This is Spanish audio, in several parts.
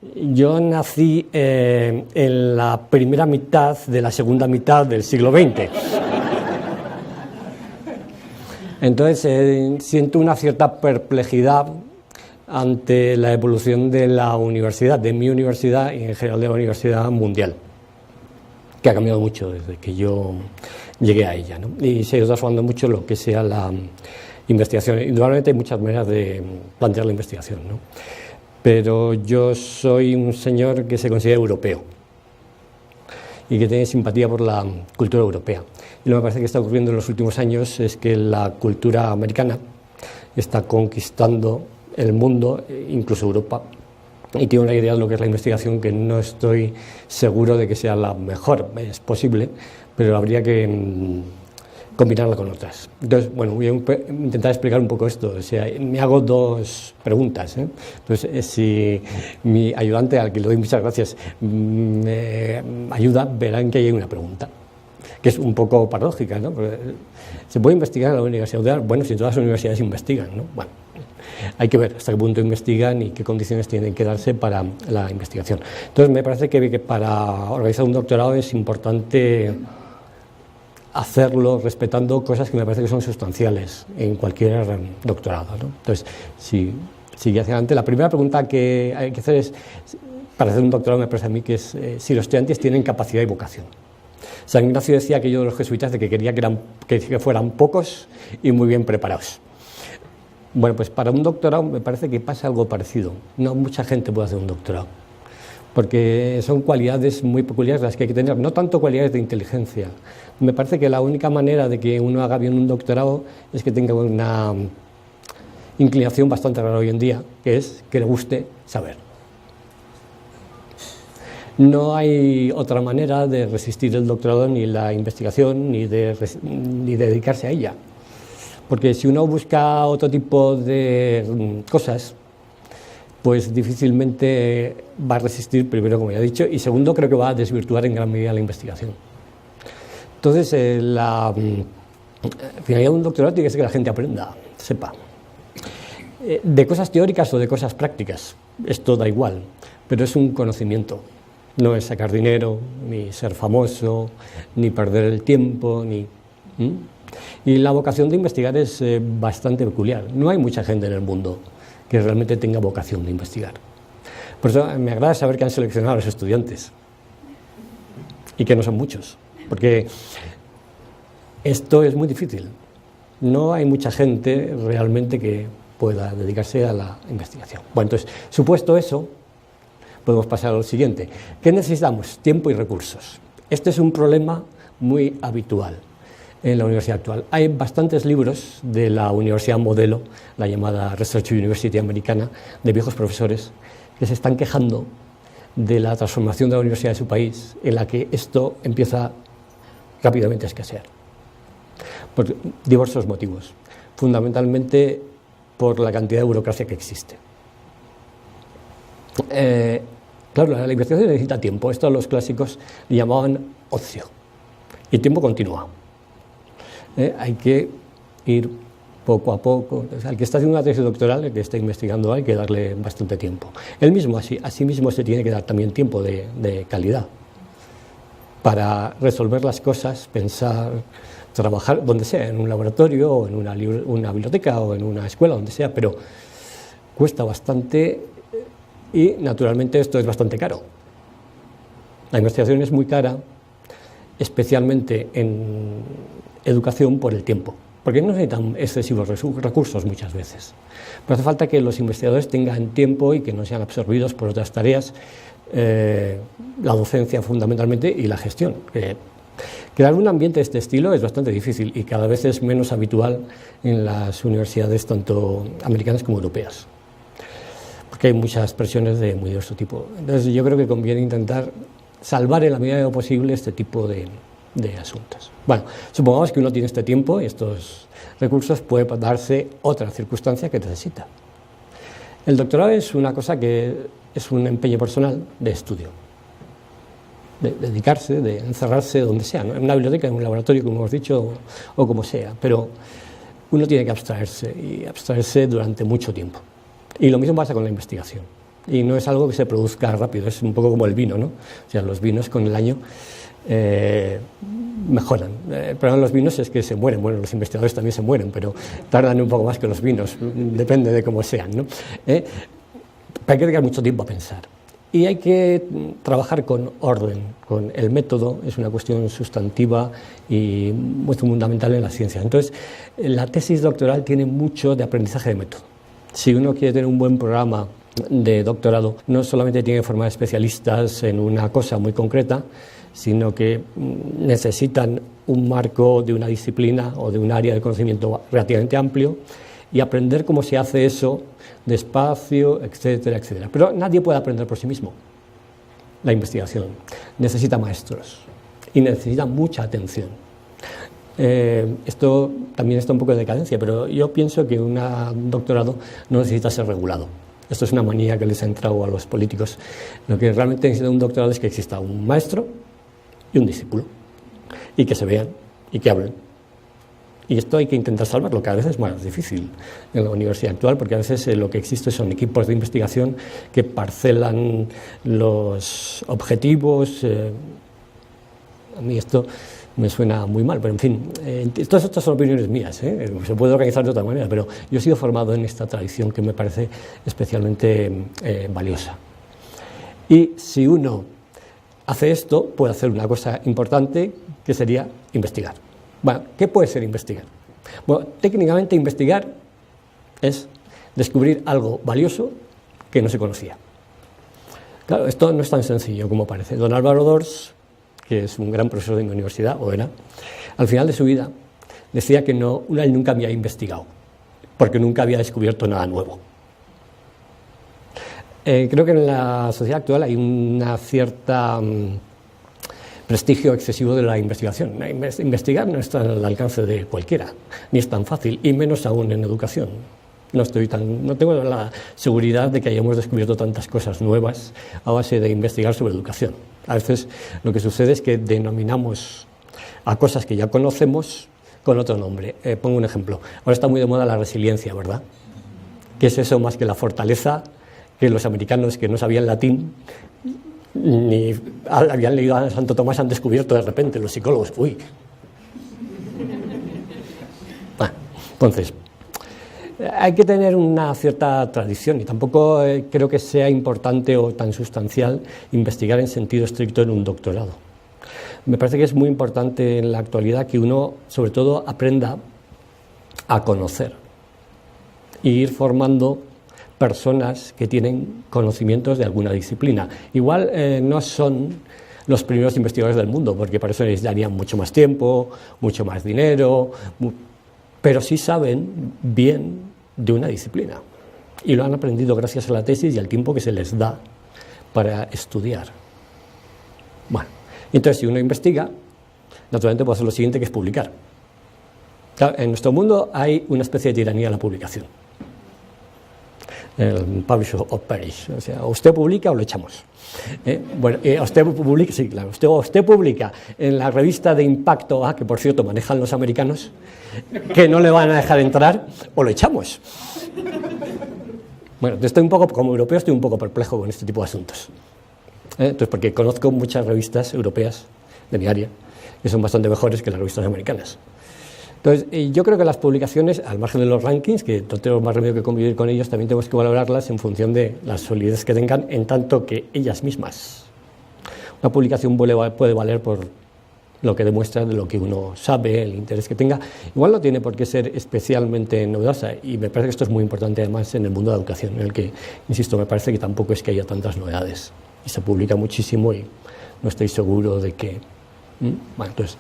Yo nací en la primera mitad de la segunda mitad del siglo XX. Entonces siento una cierta perplejidad ante la evolución de la universidad, de mi universidad y en general de la universidad mundial, que ha cambiado mucho desde que yo llegué a ella, ¿no? Y se ha ido transformando mucho lo que sea la investigación. Indudablemente hay muchas maneras de plantear la investigación, ¿no? Pero yo soy un señor que se considera europeo y que tiene simpatía por la cultura europea. Y lo que me parece que está ocurriendo en los últimos años es que la cultura americana está conquistando el mundo, incluso Europa, y tiene una idea de lo que es la investigación que no estoy seguro de que sea la mejor. Es posible, pero habría que combinarla con otras. Entonces, bueno, voy a intentar explicar un poco esto. O sea, me hago dos preguntas, ¿eh? Entonces, si mi ayudante, al que le doy muchas gracias, me ayuda, verán que hay una pregunta, que es un poco paradójica, ¿no? Porque ¿se puede investigar en la universidad? Bueno, si todas las universidades investigan, ¿no? Bueno, hay que ver hasta qué punto investigan y qué condiciones tienen que darse para la investigación. Entonces, me parece que para organizar un doctorado es importante hacerlo respetando cosas que me parece que son sustanciales en cualquier doctorado, ¿no? Entonces, si sigue hacia adelante, la primera pregunta que hay que hacer es, para hacer un doctorado me parece a mí que es si los estudiantes tienen capacidad y vocación. San Ignacio decía aquello de los jesuitas de que quería que fueran pocos y muy bien preparados. Bueno, pues para un doctorado me parece que pasa algo parecido. No mucha gente puede hacer un doctorado, porque son cualidades muy peculiares las que hay que tener, no tanto cualidades de inteligencia. Me parece que la única manera de que uno haga bien un doctorado es que tenga una inclinación bastante rara hoy en día, que es que le guste saber. No hay otra manera de resistir el doctorado, ni la investigación, ni de dedicarse a ella. Porque si uno busca otro tipo de cosas, pues difícilmente va a resistir, primero, como ya he dicho, y segundo, creo que va a desvirtuar en gran medida la investigación. Entonces, la finalidad de un doctorado tiene que ser que la gente aprenda, sepa. De cosas teóricas o de cosas prácticas, esto da igual, pero es un conocimiento. No es sacar dinero, ni ser famoso, ni perder el tiempo, Y la vocación de investigar es bastante peculiar. No hay mucha gente en el mundo que realmente tenga vocación de investigar. Por eso me agrada saber que han seleccionado a los estudiantes y que no son muchos, porque esto es muy difícil. No hay mucha gente realmente que pueda dedicarse a la investigación. Bueno, entonces, supuesto eso, podemos pasar al siguiente. ¿Qué necesitamos? Tiempo y recursos. Este es un problema muy habitual en la universidad actual. Hay bastantes libros de la universidad modelo, la llamada Research University americana, de viejos profesores que se están quejando de la transformación de la universidad de su país, en la que esto empieza rápidamente a escasear, por diversos motivos, fundamentalmente por la cantidad de burocracia que existe. Claro, la investigación necesita tiempo. Esto a los clásicos le llamaban ocio, y el tiempo continúa. Hay que ir poco a poco. Entonces, al que está haciendo una tesis doctoral, el que está investigando, hay que darle bastante tiempo. Él mismo, así mismo, se tiene que dar también tiempo de calidad para resolver las cosas, pensar, trabajar donde sea, en un laboratorio, o en una biblioteca, o en una escuela, donde sea, pero cuesta bastante y, naturalmente, esto es bastante caro. La investigación es muy cara, especialmente en educación, por el tiempo, porque no necesitan excesivos recursos muchas veces, pero hace falta que los investigadores tengan tiempo y que no sean absorbidos por otras tareas, la docencia fundamentalmente y la gestión. Crear un ambiente de este estilo es bastante difícil y cada vez es menos habitual en las universidades tanto americanas como europeas, porque hay muchas presiones de muy diverso tipo. Entonces yo creo que conviene intentar salvar en la medida de lo posible este tipo de asuntos. Bueno, supongamos que uno tiene este tiempo y estos recursos, puede darse otra circunstancia que necesita. El doctorado es una cosa que es un empeño personal de estudio, de dedicarse, de encerrarse donde sea, ¿no? En una biblioteca, en un laboratorio, como hemos dicho, o como sea, pero uno tiene que abstraerse, y abstraerse durante mucho tiempo. Y lo mismo pasa con la investigación. y no es algo que se produzca rápido, es un poco como el vino, ¿no? O sea, los vinos con el año mejoran. El problema de los vinos es que se mueren, bueno, los investigadores también se mueren, pero tardan un poco más que los vinos, depende de cómo sean, ¿no? Hay que dedicar mucho tiempo a pensar. Y hay que trabajar con orden, con el método, es una cuestión sustantiva y muy fundamental en la ciencia. Entonces, la tesis doctoral tiene mucho de aprendizaje de método. Si uno quiere tener un buen programa de doctorado, no solamente tiene que formar especialistas en una cosa muy concreta, sino que necesitan un marco de una disciplina o de un área de conocimiento relativamente amplio y aprender cómo se hace eso despacio, etcétera, etcétera. Pero nadie puede aprender por sí mismo. La investigación necesita maestros y necesita mucha atención. Esto también está un poco de decadencia, pero yo pienso que un doctorado no necesita ser regulado. Esto es una manía que les ha entrado a los políticos. Lo que realmente necesita un doctorado es que exista un maestro y un discípulo, y que se vean y que hablen. Y esto hay que intentar salvarlo, que a veces es más difícil en la universidad actual, porque a veces lo que existe son equipos de investigación que parcelan los objetivos. A mí esto me suena muy mal, pero en fin, todas estas son opiniones mías, se puede organizar de otra manera, pero yo he sido formado en esta tradición que me parece especialmente valiosa. Y si uno hace esto, puede hacer una cosa importante, que sería investigar. Bueno, ¿qué puede ser investigar? Bueno, técnicamente investigar es descubrir algo valioso que no se conocía. Claro, esto no es tan sencillo como parece. Don Álvaro Dors, que es un gran profesor de mi universidad, o era, al final de su vida decía que él nunca había investigado, porque nunca había descubierto nada nuevo. Creo que en la sociedad actual hay una cierta prestigio excesivo de la investigación. Investigar no está al alcance de cualquiera, ni es tan fácil, y menos aún en educación. No tengo la seguridad de que hayamos descubierto tantas cosas nuevas a base de investigar sobre educación. A veces lo que sucede es que denominamos a cosas que ya conocemos con otro nombre. Pongo un ejemplo. Ahora está muy de moda la resiliencia, ¿verdad? ¿Qué es eso más que la fortaleza que los americanos que no sabían latín ni habían leído a Santo Tomás han descubierto de repente los psicólogos? Uy. Entonces, hay que tener una cierta tradición y tampoco creo que sea importante o tan sustancial investigar en sentido estricto en un doctorado. Me parece que es muy importante en la actualidad que uno, sobre todo, aprenda a conocer e ir formando personas que tienen conocimientos de alguna disciplina. Igual no son los primeros investigadores del mundo, porque para eso necesitarían mucho más tiempo, mucho más dinero, pero sí saben bien de una disciplina y lo han aprendido gracias a la tesis y al tiempo que se les da para estudiar. Bueno, entonces si uno investiga, naturalmente puede hacer lo siguiente, que es publicar. Claro, en nuestro mundo hay una especie de tiranía de la publicación. El publish or perish, o sea, o usted publica o lo echamos. Usted publica, sí, claro, usted publica en la revista de Impacto A, que por cierto manejan los americanos, que no le van a dejar entrar, o lo echamos. Bueno, estoy un poco, como europeo, estoy un poco perplejo con este tipo de asuntos. Entonces, porque conozco muchas revistas europeas de mi área que son bastante mejores que las revistas americanas. Entonces, yo creo que las publicaciones, al margen de los rankings, que no tenemos más remedio que convivir con ellos, también tenemos que valorarlas en función de la solidez que tengan, en tanto que ellas mismas. Una publicación puede valer por lo que demuestra de lo que uno sabe, el interés que tenga. Igual no tiene por qué ser especialmente novedosa, y me parece que esto es muy importante además en el mundo de la educación, en el que, insisto, me parece que tampoco es que haya tantas novedades. Y se publica muchísimo y no estoy seguro de que... Bueno, entonces,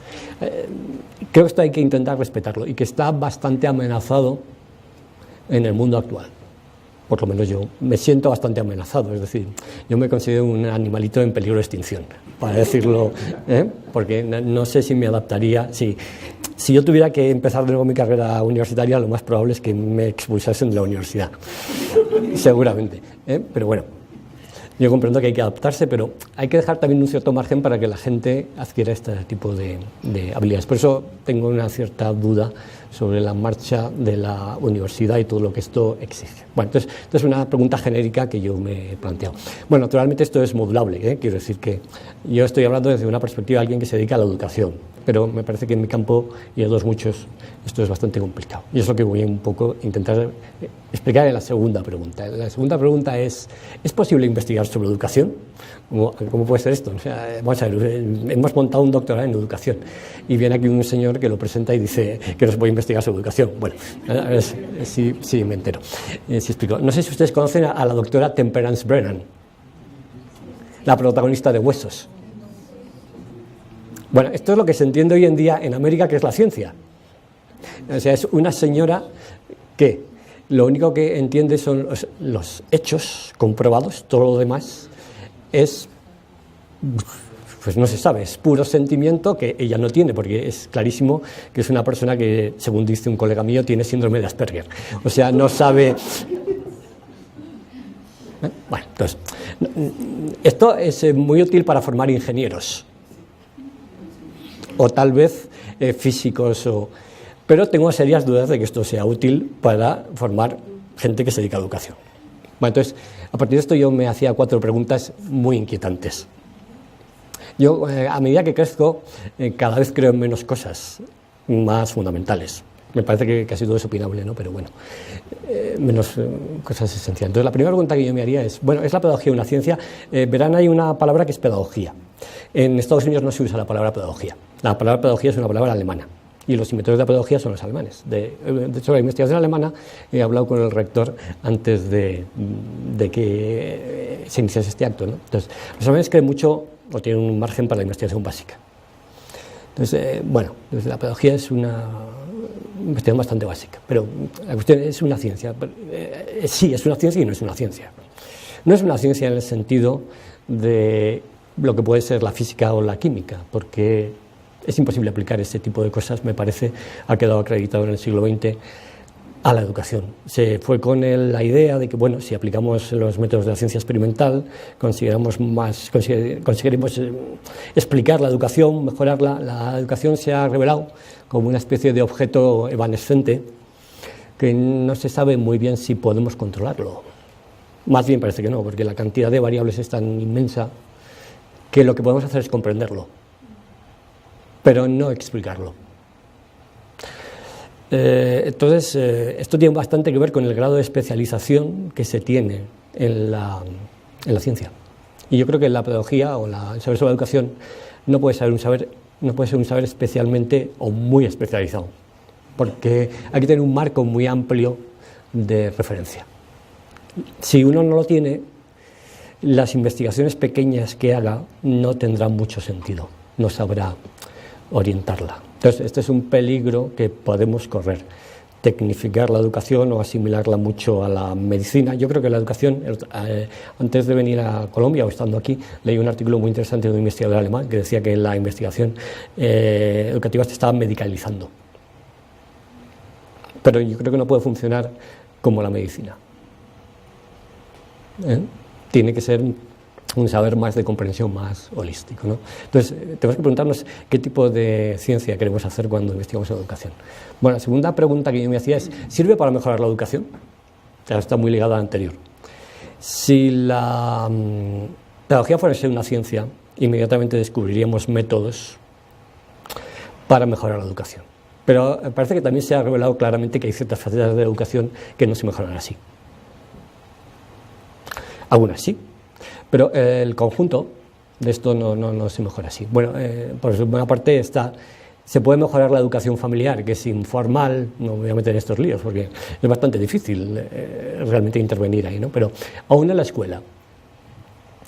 creo que esto hay que intentar respetarlo y que está bastante amenazado en el mundo actual. Por lo menos yo me siento bastante amenazado, es decir, yo me considero un animalito en peligro de extinción, para decirlo, porque no sé si me adaptaría. Si yo tuviera que empezar de nuevo mi carrera universitaria, lo más probable es que me expulsasen de la universidad, seguramente, pero bueno. Yo comprendo que hay que adaptarse, pero hay que dejar también un cierto margen para que la gente adquiera este tipo de habilidades. Por eso tengo una cierta duda sobre la marcha de la universidad y todo lo que esto exige. Bueno, entonces es una pregunta genérica que yo me he planteado. Bueno, naturalmente esto es modulable, quiero decir que yo estoy hablando desde una perspectiva de alguien que se dedica a la educación, pero me parece que en mi campo, y en muchos, esto es bastante complicado. Y es lo que voy a un poco intentar explicar en la segunda pregunta. La segunda pregunta ¿es posible investigar sobre educación? ¿Cómo puede ser esto? O sea, vamos a ver, hemos montado un doctorado en educación y viene aquí un señor que lo presenta y dice que nos voy a investigar sobre educación. Bueno, a ver si me entero, si explico. No sé si ustedes conocen a la doctora Temperance Brennan, la protagonista de Huesos. Bueno, esto es lo que se entiende hoy en día en América que es la ciencia. O sea, es una señora que lo único que entiende son los hechos comprobados, todo lo demás es, pues no se sabe, es puro sentimiento que ella no tiene, porque es clarísimo que es una persona que, según dice un colega mío, tiene síndrome de Asperger. O sea, no sabe. Bueno, entonces, esto es muy útil para formar ingenieros, o tal vez físicos, pero tengo serias dudas de que esto sea útil para formar gente que se dedica a la educación. Bueno, entonces, a partir de esto yo me hacía 4 preguntas muy inquietantes. Yo, a medida que crezco, cada vez creo en menos cosas más fundamentales. Me parece que casi todo es opinable, ¿no? Pero bueno, menos cosas esenciales. Entonces, la primera pregunta que yo me haría es, bueno, ¿es la pedagogía una ciencia? Verán, hay una palabra que es pedagogía. En Estados Unidos no se usa la palabra pedagogía. La palabra pedagogía es una palabra alemana. Y los inventores de la pedagogía son los alemanes. De hecho, la investigación alemana, he hablado con el rector antes de que se iniciase este acto, ¿no? Entonces, los alemanes creen mucho, o tienen un margen para la investigación básica. Entonces, bueno, la pedagogía es una investigación bastante básica, pero la cuestión es una ciencia. Sí, es una ciencia y no es una ciencia. No es una ciencia en el sentido de lo que puede ser la física o la química, porque es imposible aplicar este tipo de cosas, me parece, ha quedado acreditado en el siglo XX a la educación. Se fue con la idea de que, bueno, si aplicamos los métodos de la ciencia experimental, conseguiremos explicar la educación, mejorarla. La educación se ha revelado como una especie de objeto evanescente que no se sabe muy bien si podemos controlarlo. Más bien parece que no, porque la cantidad de variables es tan inmensa que lo que podemos hacer es comprenderlo, pero no explicarlo. Entonces, esto tiene bastante que ver con el grado de especialización que se tiene en la ciencia. Y yo creo que la pedagogía o el saber sobre la educación no puede ser un saber especialmente o muy especializado, porque hay que tener un marco muy amplio de referencia. Si uno no lo tiene, las investigaciones pequeñas que haga no tendrán mucho sentido, no sabrá orientarla. Entonces, este es un peligro que podemos correr, tecnificar la educación o asimilarla mucho a la medicina. Yo creo que la educación, antes de venir a Colombia o estando aquí, leí un artículo muy interesante de un investigador alemán que decía que la investigación educativa se estaba medicalizando. Pero yo creo que no puede funcionar como la medicina. Tiene que ser un saber más de comprensión más holístico, ¿no? Entonces, tenemos que preguntarnos qué tipo de ciencia queremos hacer cuando investigamos en educación. Bueno, la segunda pregunta que yo me hacía es, ¿sirve para mejorar la educación? O sea, está muy ligada a la anterior. Si la pedagogía fuera a ser una ciencia, inmediatamente descubriríamos métodos para mejorar la educación. Pero parece que también se ha revelado claramente que hay ciertas facetas de la educación que no se mejoran así. Algunas sí, pero el conjunto de esto no se mejora así. Bueno, por una parte se puede mejorar la educación familiar, que es informal, no me voy a meter en estos líos porque es bastante difícil realmente intervenir ahí, ¿no? Pero aún en la escuela,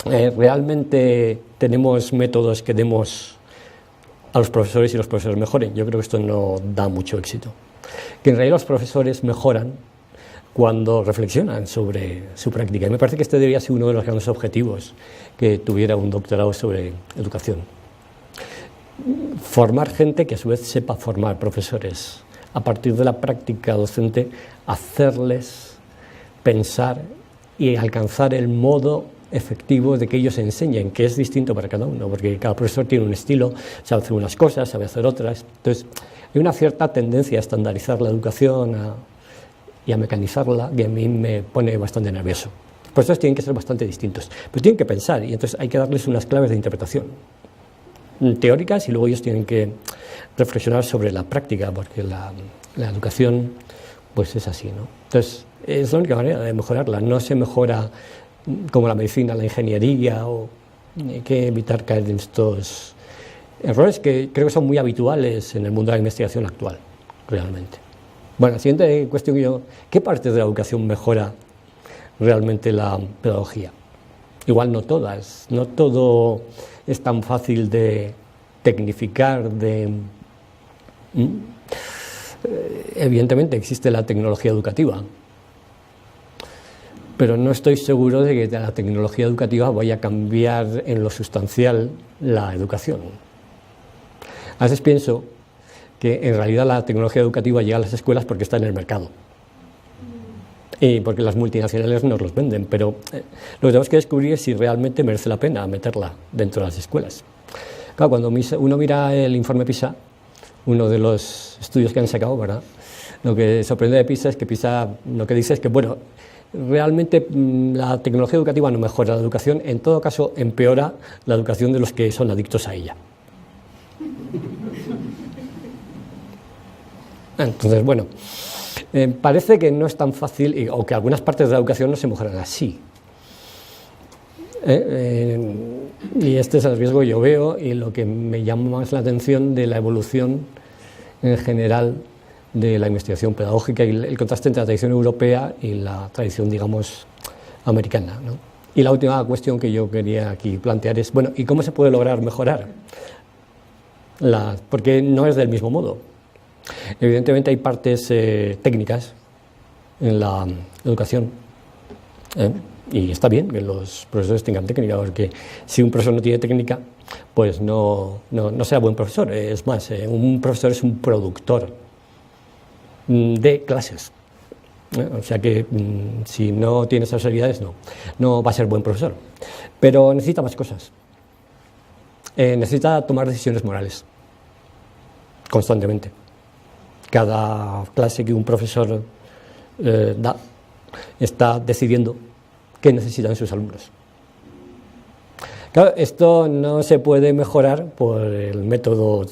realmente tenemos métodos que demos a los profesores y los profesores mejoren. Yo creo que esto no da mucho éxito. Que en realidad los profesores mejoran cuando reflexionan sobre su práctica. Y me parece que este debería ser uno de los grandes objetivos que tuviera un doctorado sobre educación. Formar gente que a su vez sepa formar profesores. A partir de la práctica docente, hacerles pensar y alcanzar el modo efectivo de que ellos enseñen, que es distinto para cada uno, porque cada profesor tiene un estilo, sabe hacer unas cosas, sabe hacer otras. Entonces, hay una cierta tendencia a estandarizar la educación y a mecanizarla, que a mí me pone bastante nervioso. Por eso tienen que ser bastante distintos, pero tienen que pensar, y entonces hay que darles unas claves de interpretación teóricas, y luego ellos tienen que reflexionar sobre la práctica, porque la educación pues es así, ¿no? Entonces, es la única manera de mejorarla. No se mejora como la medicina, la ingeniería, o hay que evitar caer en estos errores que creo que son muy habituales en el mundo de la investigación actual, realmente. Bueno, la siguiente cuestión, ¿qué parte de la educación mejora realmente la pedagogía? Igual no todas, no todo es tan fácil de tecnificar, evidentemente existe la tecnología educativa, pero no estoy seguro de que la tecnología educativa vaya a cambiar en lo sustancial la educación. A veces pienso que en realidad la tecnología educativa llega a las escuelas porque está en el mercado y porque las multinacionales nos los venden, pero lo que tenemos que descubrir es si realmente merece la pena meterla dentro de las escuelas. Claro, cuando uno mira el informe PISA, uno de los estudios que han sacado, ¿verdad?, lo que sorprende de PISA es que PISA lo que dice es que, bueno, realmente la tecnología educativa no mejora la educación, en todo caso empeora la educación de los que son adictos a ella. Entonces, bueno, parece que no es tan fácil, o que algunas partes de la educación no se mejoran así. Y este es el riesgo que yo veo, y lo que me llama más la atención de la evolución en general de la investigación pedagógica y el contraste entre la tradición europea y la tradición, digamos, americana, ¿no? Y la última cuestión que yo quería aquí plantear es, bueno, ¿y cómo se puede lograr mejorar? Porque no es del mismo modo. Evidentemente hay partes técnicas en la educación, y está bien que los profesores tengan técnica, porque si un profesor no tiene técnica, pues no será buen profesor. Es más, un profesor es un productor de clases, o sea que si no tiene esas habilidades no va a ser buen profesor, pero necesita más cosas. Necesita tomar decisiones morales constantemente. Cada clase que un profesor da está decidiendo qué necesitan sus alumnos. Claro, esto no se puede mejorar por el método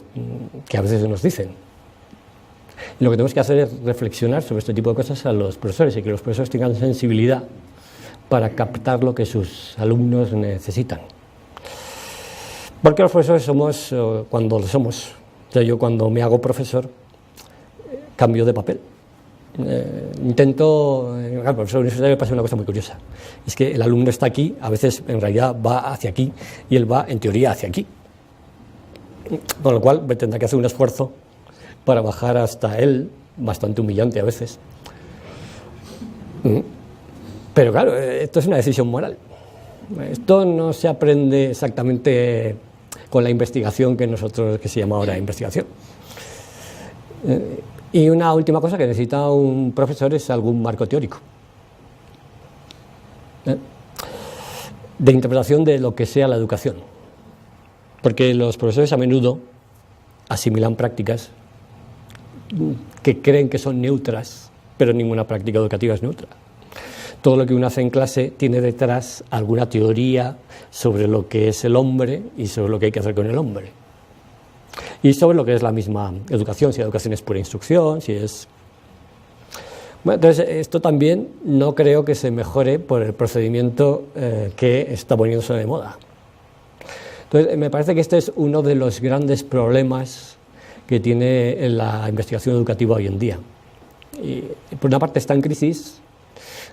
que a veces nos dicen. Y lo que tenemos que hacer es reflexionar sobre este tipo de cosas a los profesores, y que los profesores tengan sensibilidad para captar lo que sus alumnos necesitan. Porque los profesores somos cuando lo somos. O sea, yo cuando me hago profesor cambio de papel. Al profesor universitario pasa una cosa muy curiosa. Es que el alumno está aquí, a veces en realidad va hacia aquí, y él va en teoría hacia aquí. Con lo cual tendrá que hacer un esfuerzo para bajar hasta él, bastante humillante a veces. Pero claro, esto es una decisión moral. Esto no se aprende exactamente con la investigación que se llama ahora investigación. Y una última cosa que necesita un profesor es algún marco teórico de interpretación de lo que sea la educación, porque los profesores a menudo asimilan prácticas que creen que son neutras, pero ninguna práctica educativa es neutra. Todo lo que uno hace en clase tiene detrás alguna teoría sobre lo que es el hombre y sobre lo que hay que hacer con el hombre. Y sobre lo que es la misma educación, si la educación es pura instrucción, si es... Bueno, entonces esto también no creo que se mejore por el procedimiento que está poniéndose de moda. Entonces me parece que este es uno de los grandes problemas que tiene la investigación educativa hoy en día. Y por una parte está en crisis,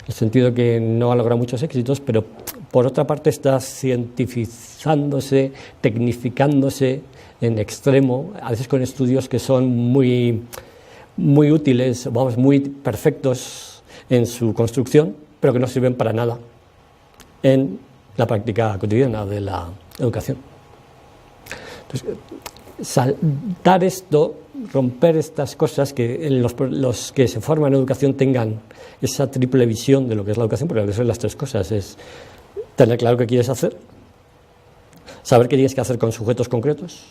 en el sentido de que no ha logrado muchos éxitos, pero por otra parte está cientifizándose, tecnificándose en extremo, a veces con estudios que son muy útiles, muy perfectos en su construcción, pero que no sirven para nada en la práctica cotidiana de la educación. Entonces, saltar esto, romper estas cosas, que los que se forman en educación tengan esa triple visión de lo que es la educación, porque lo que son las tres cosas es tener claro qué quieres hacer, saber qué tienes que hacer con sujetos concretos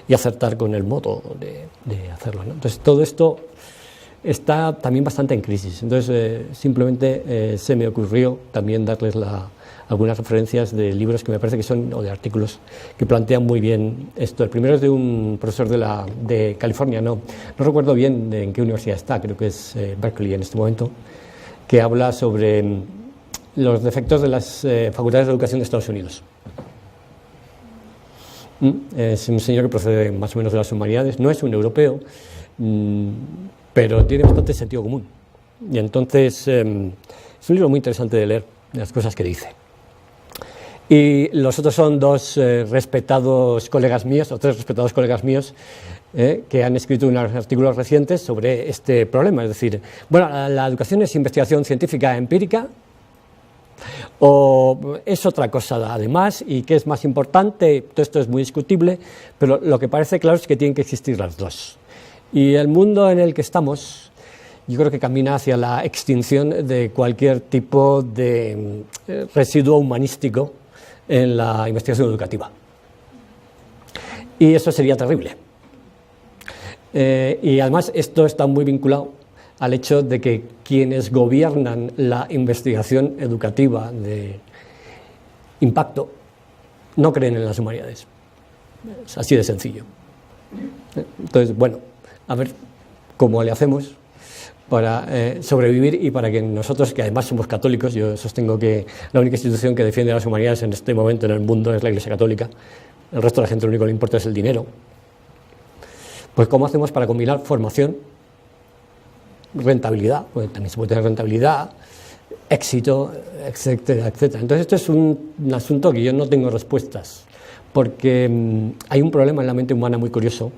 y acertar con el modo de hacerlo, ¿no? Entonces, todo esto está también bastante en crisis. Entonces, simplemente se me ocurrió también darles algunas referencias de libros que me parece que son, o de artículos, que plantean muy bien esto. El primero es de un profesor de California, no recuerdo bien en qué universidad está, creo que es Berkeley en este momento, que habla sobre los defectos de las facultades de educación de Estados Unidos. Es un señor que procede más o menos de las humanidades, no es un europeo, pero tiene bastante sentido común. Y entonces es un libro muy interesante de leer, las cosas que dice. Y los otros son dos respetados colegas míos, o tres respetados colegas míos, que han escrito unos artículos recientes sobre este problema. Es decir, bueno, ¿la educación es investigación científica empírica o es otra cosa además? ¿Y qué es más importante? Todo esto es muy discutible, pero lo que parece claro es que tienen que existir las dos. Y el mundo en el que estamos, yo creo que camina hacia la extinción de cualquier tipo de residuo humanístico en la investigación educativa. Y eso sería terrible. Y además esto está muy vinculado al hecho de que quienes gobiernan la investigación educativa de impacto no creen en las humanidades. Es así de sencillo. Entonces, bueno, a ver cómo le hacemos para sobrevivir y para que nosotros, que además somos católicos, yo sostengo que la única institución que defiende las humanidades en este momento en el mundo es la Iglesia Católica, el resto de la gente lo único que le importa es el dinero, pues ¿cómo hacemos para combinar formación, rentabilidad? Porque también se puede tener rentabilidad, éxito, etcétera, etcétera. Entonces esto es un asunto que yo no tengo respuestas, porque hay un problema en la mente humana muy curioso,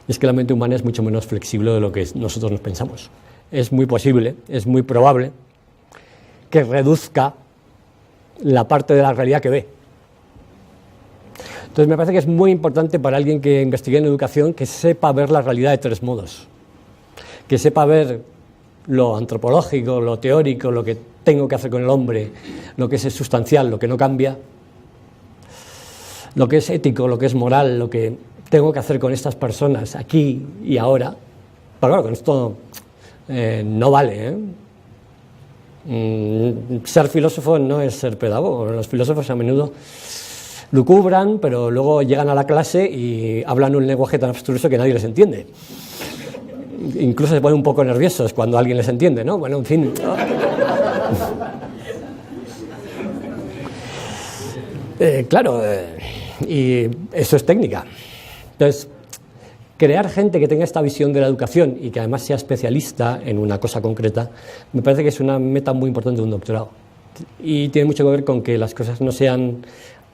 y es que la mente humana es mucho menos flexible de lo que nosotros nos pensamos. Es muy posible, es muy probable que reduzca la parte de la realidad que ve. Entonces me parece que es muy importante para alguien que investigue en educación que sepa ver la realidad de tres modos, que sepa ver lo antropológico, lo teórico, lo que tengo que hacer con el hombre, lo que es sustancial, lo que no cambia, lo que es ético, lo que es moral, lo que tengo que hacer con estas personas aquí y ahora. Pero claro, con esto no vale, ser filósofo no es ser pedagogo. Los filósofos a menudo lucubran, pero luego llegan a la clase y hablan un lenguaje tan abstruso que nadie les entiende. Incluso se ponen un poco nerviosos cuando alguien les entiende, ¿no? Bueno, en fin. Claro, y eso es técnica. Entonces, crear gente que tenga esta visión de la educación y que además sea especialista en una cosa concreta, me parece que es una meta muy importante de un doctorado. Y tiene mucho que ver con que las cosas no sean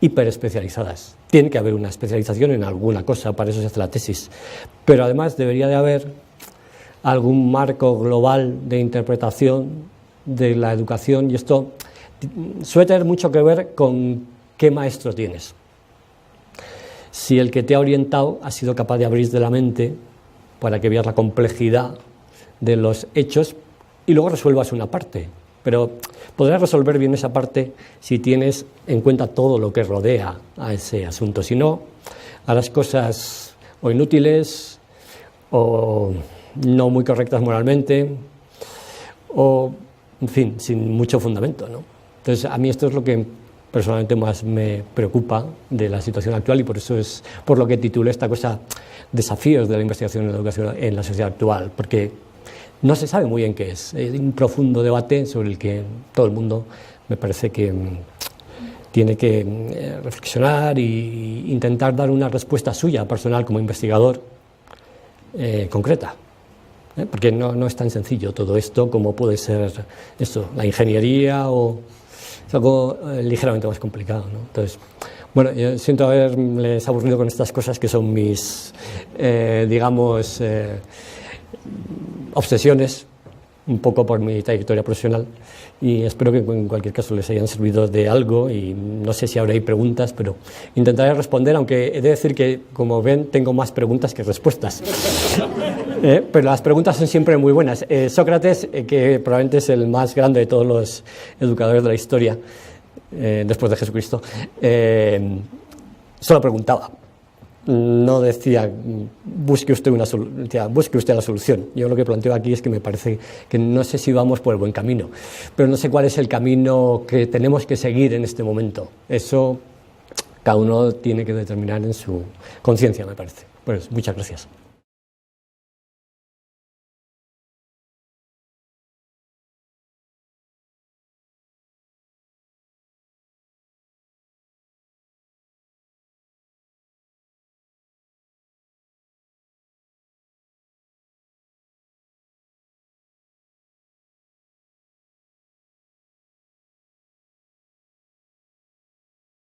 hiperespecializadas. Tiene que haber una especialización en alguna cosa, para eso se hace la tesis. Pero además debería de haber algún marco global de interpretación de la educación, y esto suele tener mucho que ver con qué maestro tienes. Si el que te ha orientado ha sido capaz de abrirte la mente para que veas la complejidad de los hechos y luego resuelvas una parte. Pero podrás resolver bien esa parte si tienes en cuenta todo lo que rodea a ese asunto. Si no, harás cosas o inútiles o no muy correctas moralmente o, en fin, sin mucho fundamento, ¿no? Entonces, a mí esto es lo que personalmente más me preocupa de la situación actual y por eso es por lo que titulé esta cosa Desafíos de la investigación en la educación en la sociedad actual, porque no se sabe muy bien qué es. Hay un profundo debate sobre el que todo el mundo me parece que tiene que reflexionar e intentar dar una respuesta suya personal como investigador concreta. Porque no es tan sencillo todo esto como puede ser esto, la ingeniería o es algo ligeramente más complicado, ¿no? Entonces, bueno, yo siento haberles aburrido con estas cosas que son mis, digamos, obsesiones, un poco por mi trayectoria profesional, y espero que en cualquier caso les hayan servido de algo y no sé si habrá preguntas, pero intentaré responder, aunque he de decir que, como ven, tengo más preguntas que respuestas. Pero las preguntas son siempre muy buenas. Sócrates, que probablemente es el más grande de todos los educadores de la historia, después de Jesucristo, solo preguntaba. No decía busque usted la solución. Yo lo que planteo aquí es que me parece que no sé si vamos por el buen camino, pero no sé cuál es el camino que tenemos que seguir en este momento. Eso cada uno tiene que determinar en su conciencia, me parece. Pues muchas gracias.